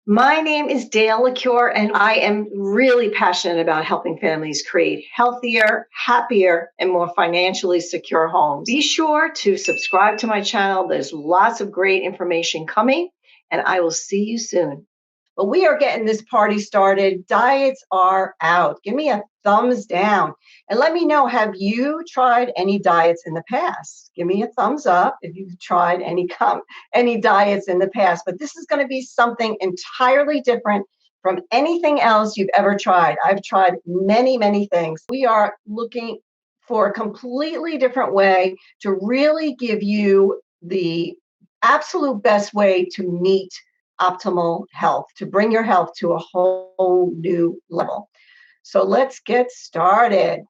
My name is Dale LaCure, and I am really passionate about helping families create healthier, happier, and more financially secure homes. Be sure to subscribe to my channel. There's lots of great information coming, and I will see you soon. But we are getting this party started. Diets are out. Give me a thumbs down and let me know, have you tried any diets in the past? Give me a thumbs up if you've tried any diets in the past. But this is going to be something entirely different from anything else you've ever tried. I've tried many, many things. We are looking for a completely different way to really give you the absolute best way to meet optimal health, to bring your health to a whole new level. So let's get started.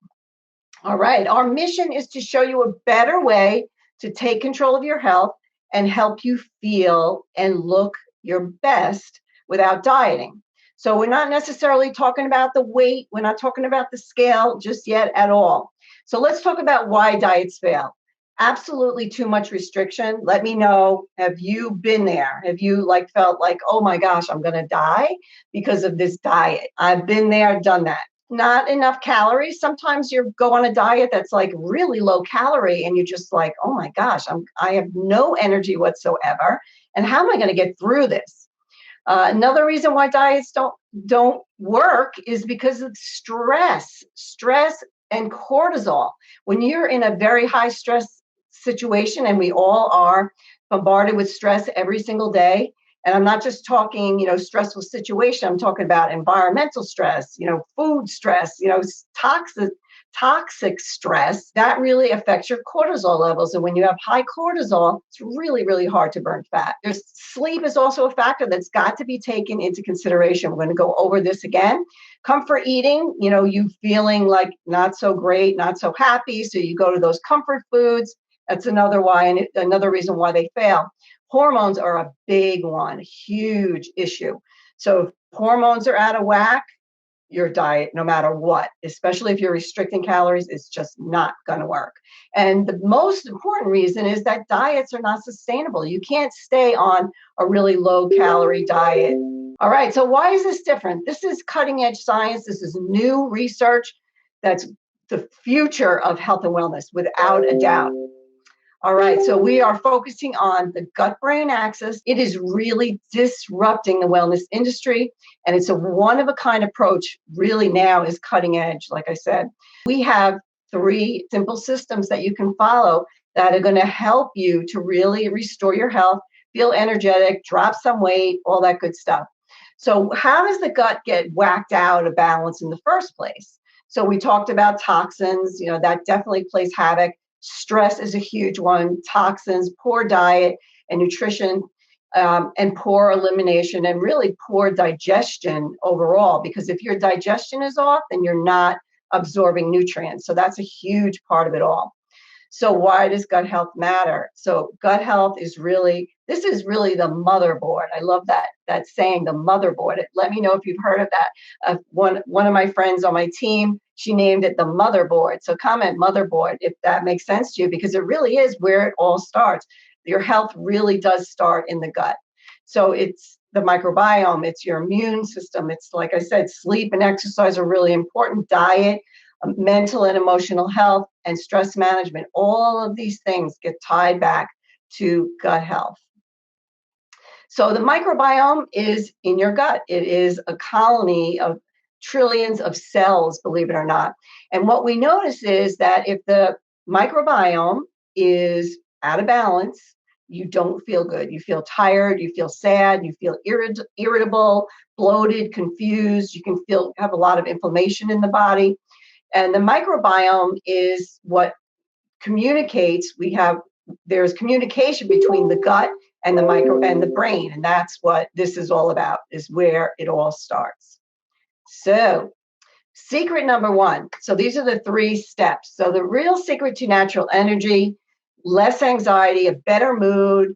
All right. Our mission is to show you a better way to take control of your health and help you feel and look your best without dieting. So we're not necessarily talking about the weight. We're not talking about the scale just yet at all. So let's talk about why diets fail. Absolutely too much restriction. Let me know, have you been there? Have you felt like, oh my gosh, I'm going to die because of this diet? I've been there, done that. Not enough calories. Sometimes you go on a diet that's like really low calorie and you're just like, oh my gosh, I have no energy whatsoever. And how am I going to get through this? Another reason why diets don't work is because of stress and cortisol. When you're in a very high stress situation, and we all are bombarded with stress every single day. And I'm not just talking, stressful situation. I'm talking about environmental stress, food stress, toxic stress. That really affects your cortisol levels. And when you have high cortisol, it's really, really hard to burn fat. Sleep is also a factor that's got to be taken into consideration. We're going to go over this again. Comfort eating, you feeling like not so great, not so happy. So you go to those comfort foods. That's another reason why they fail. Hormones are a big one, huge issue. So if hormones are out of whack, your diet, no matter what, especially if you're restricting calories, is just not going to work. And the most important reason is that diets are not sustainable. You can't stay on a really low calorie diet. All right, so why is this different? This is cutting edge science. This is new research that's the future of health and wellness, without a doubt. All right, so we are focusing on the gut-brain axis. It is really disrupting the wellness industry, and it's a one-of-a-kind approach. Really now is cutting edge, like I said. We have 3 simple systems that you can follow that are going to help you to really restore your health, feel energetic, drop some weight, all that good stuff. So how does the gut get whacked out of balance in the first place? So we talked about toxins, that definitely plays havoc. Stress is a huge one, toxins, poor diet and nutrition, and poor elimination, and really poor digestion overall, because if your digestion is off, then you're not absorbing nutrients. So that's a huge part of it all. So why does gut health matter? So gut health is really the motherboard. I love that saying, the motherboard. Let me know if you've heard of that. One of my friends on my team, she named it the motherboard. So comment motherboard if that makes sense to you, because it really is where it all starts. Your health really does start in the gut. So it's the microbiome, it's your immune system. It's, like I said, sleep and exercise are really important. Diet, mental and emotional health, and stress management. All of these things get tied back to gut health. So the microbiome is in your gut. It is a colony of trillions of cells, believe it or not. And what we notice is that if the microbiome is out of balance, you don't feel good. You feel tired, you feel sad, you feel irritable, bloated, confused. You can have a lot of inflammation in the body. And the microbiome is what communicates. There's communication between the gut and the brain. And that's what this is all about, is where it all starts. So secret number 1. So these are the 3 steps. So the real secret to natural energy, less anxiety, a better mood,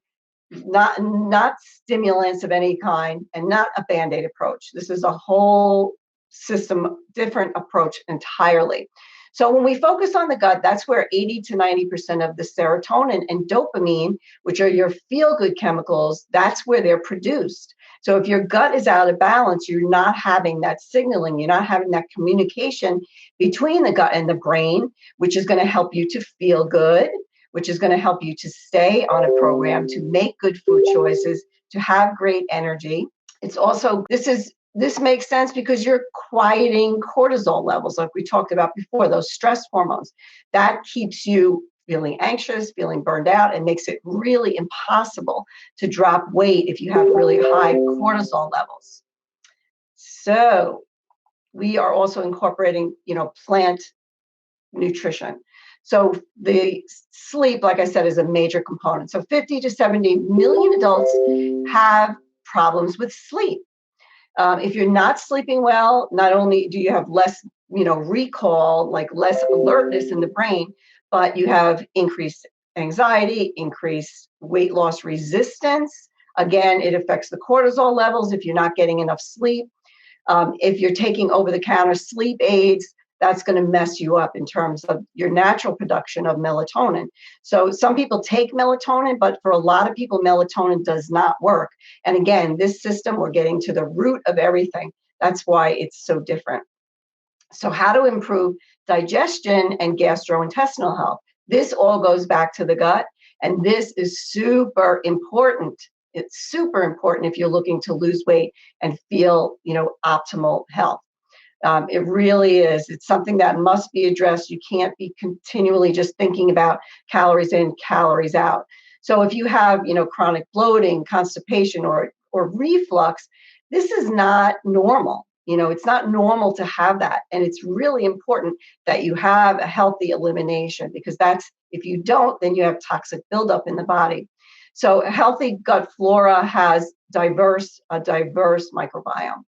not stimulants of any kind, and not a Band-Aid approach. This is a whole system, different approach entirely. So when we focus on the gut, that's where 80 to 90% of the serotonin and dopamine, which are your feel-good chemicals, that's where they're produced. So if your gut is out of balance, you're not having that signaling, you're not having that communication between the gut and the brain, which is going to help you to feel good, which is going to help you to stay on a program, to make good food choices, to have great energy. It's also, this makes sense because you're quieting cortisol levels, like we talked about before, those stress hormones. That keeps you feeling anxious, feeling burned out, and makes it really impossible to drop weight if you have really high cortisol levels. So we are also incorporating, plant nutrition. So the sleep, like I said, is a major component. So 50 to 70 million adults have problems with sleep. If you're not sleeping well, not only do you have less, recall, like less alertness in the brain, but you have increased anxiety, increased weight loss resistance. Again, it affects the cortisol levels if you're not getting enough sleep. If you're taking over-the-counter sleep aids, that's going to mess you up in terms of your natural production of melatonin. So some people take melatonin, but for a lot of people, melatonin does not work. And again, this system, we're getting to the root of everything. That's why it's so different. So how to improve digestion and gastrointestinal health? This all goes back to the gut, and this is super important. It's super important if you're looking to lose weight and feel, optimal health. It really is. It's something that must be addressed. You can't be continually just thinking about calories in, calories out. So if you have, chronic bloating, constipation, or reflux, this is not normal. It's not normal to have that. And it's really important that you have a healthy elimination, because if you don't, then you have toxic buildup in the body. So a healthy gut flora has a diverse microbiome.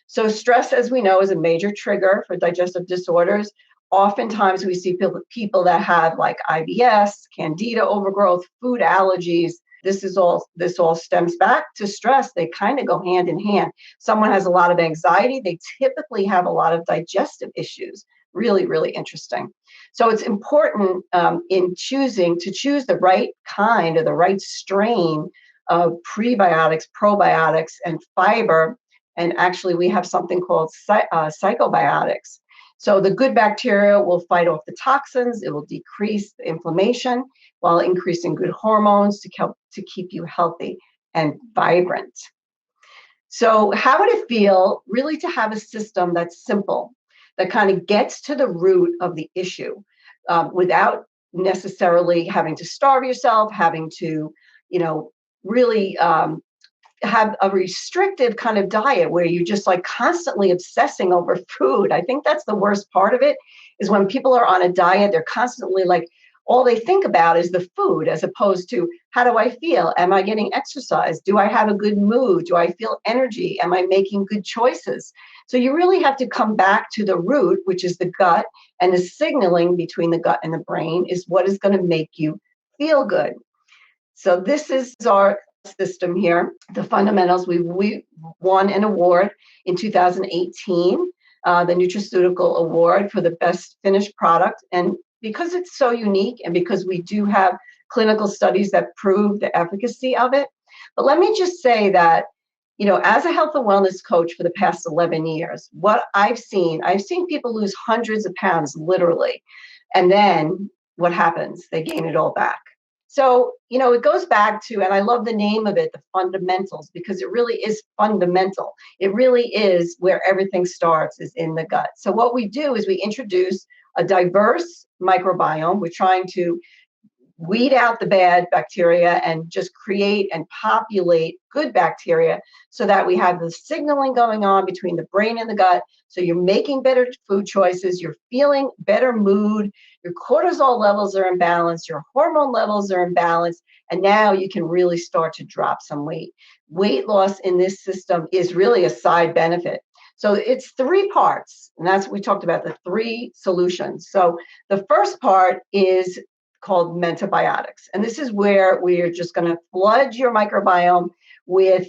So stress, as we know, is a major trigger for digestive disorders. Oftentimes we see people that have like IBS, candida overgrowth, food allergies. This all stems back to stress. They kind of go hand in hand. Someone has a lot of anxiety, they typically have a lot of digestive issues. Really, really interesting. So it's important in choose the right kind or the right strain of prebiotics, probiotics, and fiber. And actually, we have something called psychobiotics. So the good bacteria will fight off the toxins. It will decrease the inflammation while increasing good hormones to keep you healthy and vibrant. So how would it feel really to have a system that's simple, that kind of gets to the root of the issue without necessarily having to starve yourself, having to, really have a restrictive kind of diet where you're just like constantly obsessing over food. I think that's the worst part of it, is when people are on a diet, they're constantly like, all they think about is the food, as opposed to, how do I feel? Am I getting exercise? Do I have a good mood? Do I feel energy? Am I making good choices? So you really have to come back to the root, which is the gut, and the signaling between the gut and the brain is what is going to make you feel good. So this is our system here, the fundamentals. We won an award in 2018, the Nutraceutical Award for the best finished product. And because it's so unique, and because we do have clinical studies that prove the efficacy of it. But let me just say that, as a health and wellness coach for the past 11 years, what I've seen people lose hundreds of pounds, literally. And then what happens? They gain it all back. So, it goes back to, and I love the name of it, the fundamentals, because it really is fundamental. It really is where everything starts, is in the gut. So what we do is we introduce a diverse microbiome. We're trying to weed out the bad bacteria and just create and populate good bacteria, so that we have the signaling going on between the brain and the gut. So you're making better food choices, you're feeling better mood, your cortisol levels are in balance, your hormone levels are in balance, and now you can really start to drop some weight. Weight loss in this system is really a side benefit. So it's 3 parts, and that's what we talked about, the 3 solutions. So the first part is called Biotics. And this is where we are just going to flood your microbiome with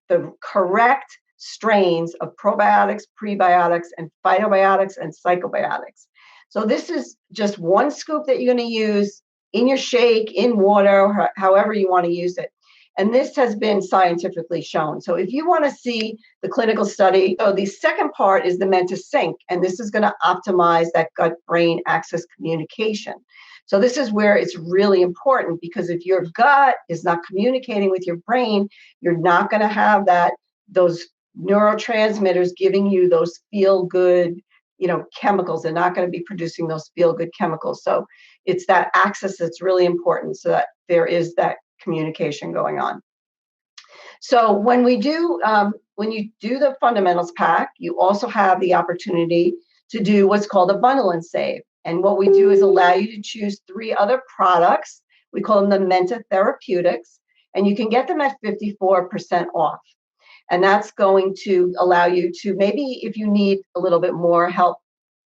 the correct strains of probiotics, prebiotics, and phytobiotics and psychobiotics. So this is just 1 scoop that you're going to use in your shake, in water, however you want to use it. And this has been scientifically shown. So if you want to see the clinical study, so the second part is the Menta sync, and this is going to optimize that gut-brain axis communication. So this is where it's really important, because if your gut is not communicating with your brain, you're not going to have those neurotransmitters giving you those feel-good, chemicals. They're not going to be producing those feel-good chemicals. So it's that axis that's really important, so that there is that communication going on. So when you do the fundamentals pack, you also have the opportunity to do what's called a bundle and save. And what we do is allow you to choose 3 other products. We call them the Menta Therapeutics, and you can get them at 54% off. And that's going to allow you to, maybe if you need a little bit more help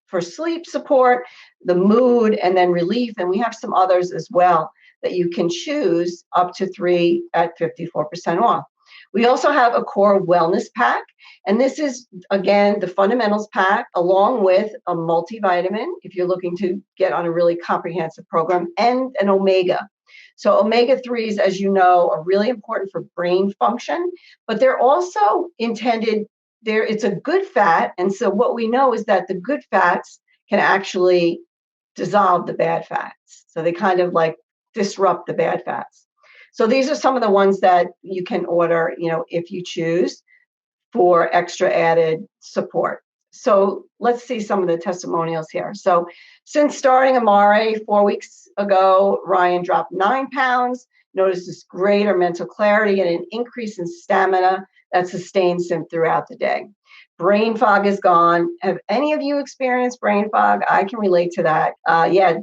for sleep support, the mood, and then relief, and we have some others as well that you can choose, up to 3 at 54% off. We also have a core wellness pack, and this is, again, the fundamentals pack along with a multivitamin if you're looking to get on a really comprehensive program, and an omega. So omega-3s, as you know, are really important for brain function, but they're also intended it's a good fat. And so what we know is that the good fats can actually dissolve the bad fats. So they kind of like disrupt the bad fats. So these are some of the ones that you can order, if you choose, for extra added support. So let's see some of the testimonials here. So since starting Amare 4 weeks ago, Ryan dropped 9 pounds, noticed this greater mental clarity and an increase in stamina that sustains him throughout the day. Brain fog is gone. Have any of you experienced brain fog? I can relate to that.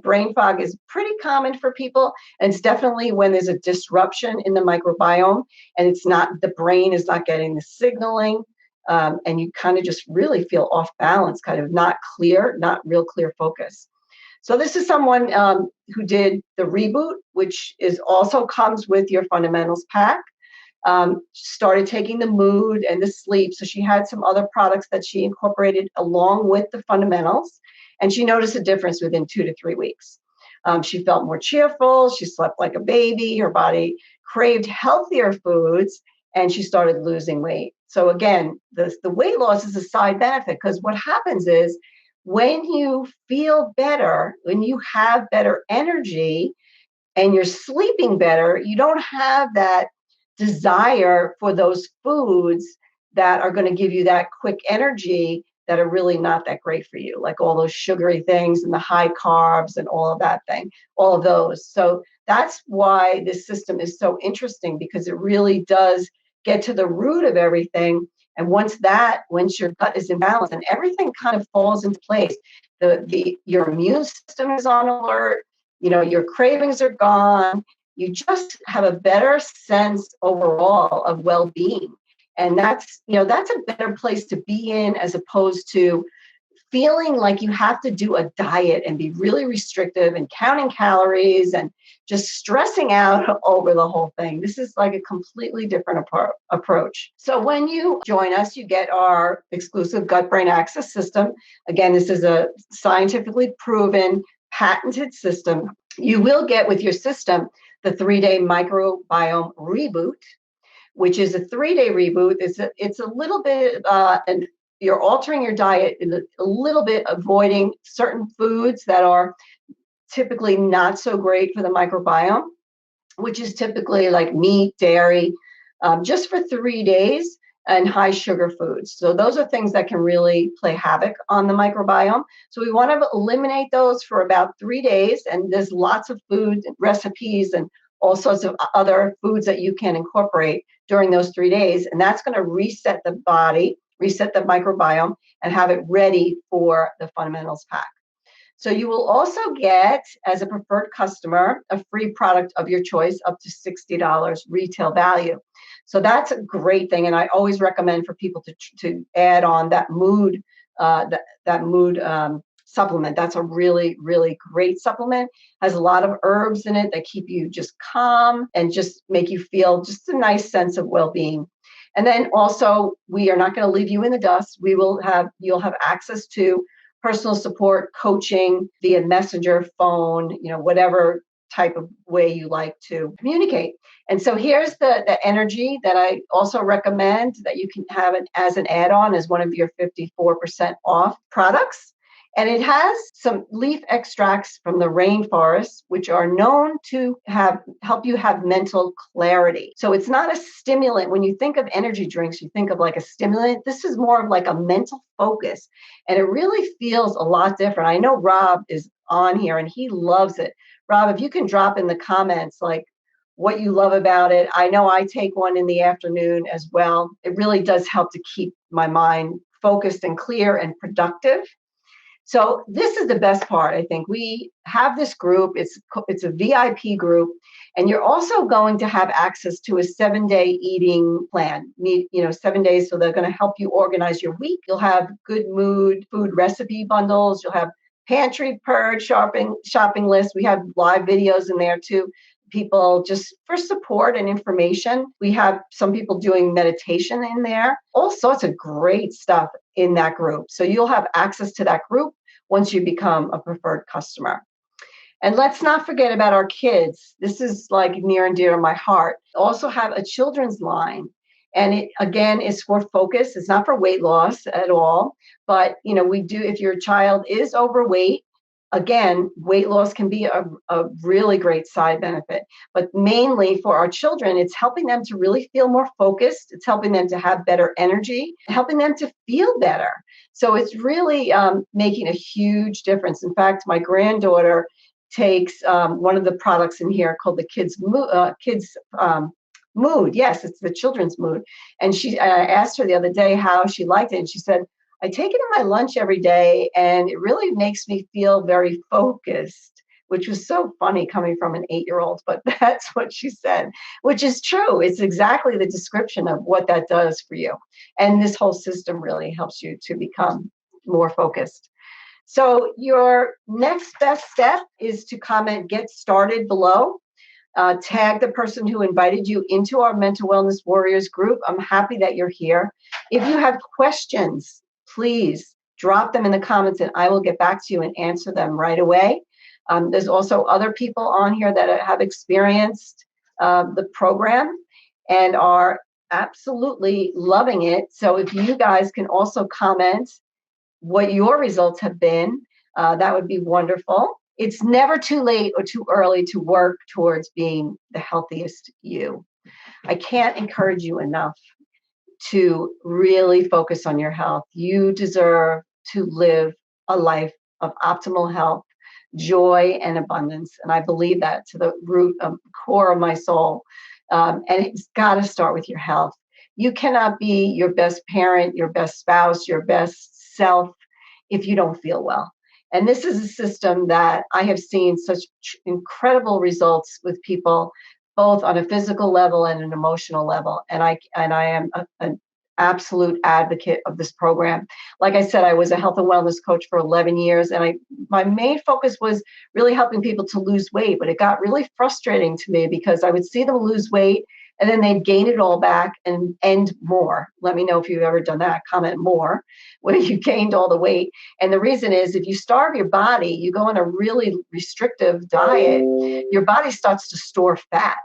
Brain fog is pretty common for people. And it's definitely when there's a disruption in the microbiome and the brain is not getting the signaling. And you kind of just really feel off balance, kind of not clear, not real clear focus. So this is someone who did the reboot, which also comes with your fundamentals pack. Started taking the mood and the sleep. So she had some other products that she incorporated along with the fundamentals, and she noticed a difference within 2 to 3 weeks. She felt more cheerful. She slept like a baby. Her body craved healthier foods, and she started losing weight. So again, the weight loss is a side benefit, because what happens is when you feel better, when you have better energy and you're sleeping better, you don't have that desire for those foods that are going to give you that quick energy that are really not that great for you, like all those sugary things and the high carbs and all of those. So that's why this system is so interesting, because it really does get to the root of everything. And once your gut is in balance, and everything kind of falls into place, your immune system is on alert, your cravings are gone. You just have a better sense overall of well-being. And that's a better place to be in, as opposed to feeling like you have to do a diet and be really restrictive and counting calories and just stressing out over the whole thing. This is like a completely different approach. So when you join us, you get our exclusive gut-brain axis system. Again, this is a scientifically proven, patented system. You will get with your system the 3-day microbiome reboot, which is a 3-day reboot. It's a little bit, and you're altering your diet a little bit, avoiding certain foods that are typically not so great for the microbiome, which is typically like meat, dairy, just for 3 days, and high sugar foods. So those are things that can really play havoc on the microbiome. So we want to eliminate those for about 3 days. And there's lots of food recipes and all sorts of other foods that you can incorporate during those 3 days. And that's going to reset the body, reset the microbiome, and have it ready for the fundamentals pack. So you will also get, as a preferred customer, a free product of your choice up to $60 retail value. So that's a great thing, and I always recommend for people to add on that mood supplement. That's a really, really great supplement. Has a lot of herbs in it that keep you just calm and just make you feel just a nice sense of well-being. And then also, we are not going to leave you in the dust. You'll have access to personal support, coaching via messenger, phone, whatever type of way you like to communicate. And so here's the energy that I also recommend that you can have it as an add-on as one of your 54% off products. And it has some leaf extracts from the rainforest, which are known to help you have mental clarity. So it's not a stimulant. When you think of energy drinks, you think of like a stimulant. This is more of like a mental focus. And it really feels a lot different. I know Rob is on here and he loves it. Rob, if you can drop in the comments like what you love about it. I know I take one in the afternoon as well. It really does help to keep my mind focused and clear and productive. So this is the best part. I think we have this group. It's a VIP group, and you're also going to have access to a 7-day eating plan. 7 days. So they're going to help you organize your week. You'll have good mood food recipe bundles. You'll have pantry purge shopping list. We have live videos in there too. People just for support and information. We have some people doing meditation in there, all sorts of great stuff in that group. So you'll have access to that group once you become a preferred customer. And let's not forget about our kids. This is like near and dear to my heart. Also have a children's line. And it, again, is for focus. It's not for weight loss at all. But, we do, if your child is overweight, again, weight loss can be a really great side benefit, but mainly for our children, it's helping them to really feel more focused. It's helping them to have better energy, helping them to feel better. So it's really making a huge difference. In fact, my granddaughter takes one of the products in here called the Kids Mood. Yes, it's the children's mood. And I asked her the other day how she liked it, and she said, I take it in my lunch every day, and it really makes me feel very focused, which was so funny coming from an 8-year-old, but that's what she said, which is true. It's exactly the description of what that does for you. And this whole system really helps you to become more focused. So your next best step is to comment, get started below. Tag the person who invited you into our Mental Wellness Warriors group. I'm happy that you're here. If you have questions, please drop them in the comments and I will get back to you and answer them right away. There's also other people on here that have experienced the program and are absolutely loving it. So if you guys can also comment what your results have been, that would be wonderful. It's never too late or too early to work towards being the healthiest you. I can't encourage you enough to really focus on your health. You deserve to live a life of optimal health, joy, and abundance. And I believe that to the root of core of my soul. And it's got to start with your health. You cannot be your best parent, your best spouse, your best self if you don't feel well. And this is a system that I have seen such incredible results with people, both on a physical level and an emotional level. And I am an absolute advocate of this program. Like I said, I was a health and wellness coach for 11 years, and my main focus was really helping people to lose weight. But it got really frustrating to me because I would see them lose weight and then they'd gain it all back and more. Let me know if you've ever done that. Comment more, where you gained all the weight. And the reason is if you starve your body, you go on a really restrictive diet, your body starts to store fat.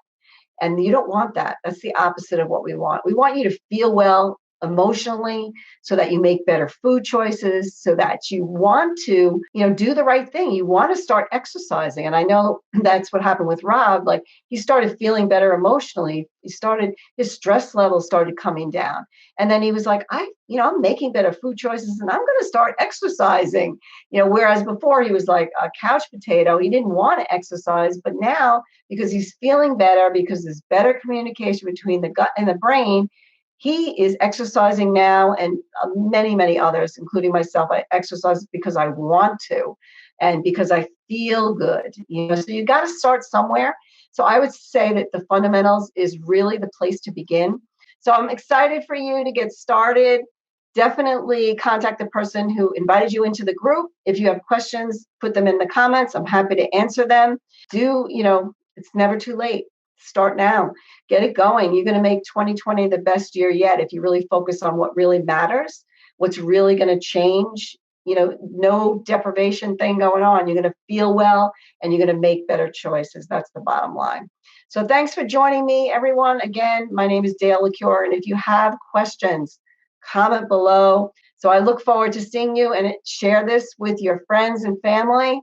And you don't want that. That's the opposite of what we want. We want you to feel well emotionally so that you make better food choices, so that you want to, do the right thing. You want to start exercising. And I know that's what happened with Rob. Like he started feeling better emotionally. His stress levels started coming down. And then he was like, I'm making better food choices and I'm going to start exercising, whereas before he was like a couch potato. He didn't want to exercise, but now because he's feeling better, because there's better communication between the gut and the brain, he is exercising now, and many, many others, including myself. I exercise because I want to and because I feel good. So you got to start somewhere. So I would say that the fundamentals is really the place to begin. So I'm excited for you to get started. Definitely contact the person who invited you into the group. If you have questions, put them in the comments. I'm happy to answer them. It's never too late. Start now. Get it going. You're going to make 2020 the best year yet if you really focus on what really matters, what's really going to change no deprivation thing going on. You're going to feel well and you're going to make better choices. That's the bottom line. So thanks for joining me, everyone. Again, my name is Dale LaCure, and if you have questions, comment below. So I look forward to seeing you, and share this with your friends and family.